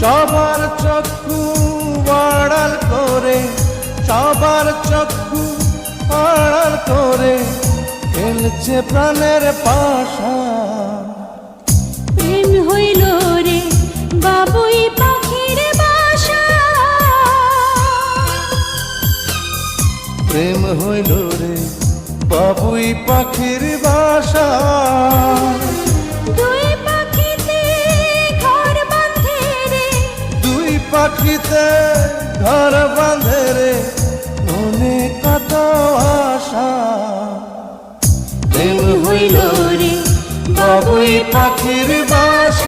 সবার চক্ষু আড়াল করে, সবার চক্ষু আড়াল করে খেলছে প্রাণের পাশা। প্রেম হইল রে বাবুই পাখির বাসা, প্রেম হইল রে বাবুই পাখির বাসা। দুই পাখিতে ঘর বাঁধে রে, দুই পাখিতে ঘর বাঁধে রে মনে কত আশা। প্রেম হইল রে বাবুই পাখির বাসা।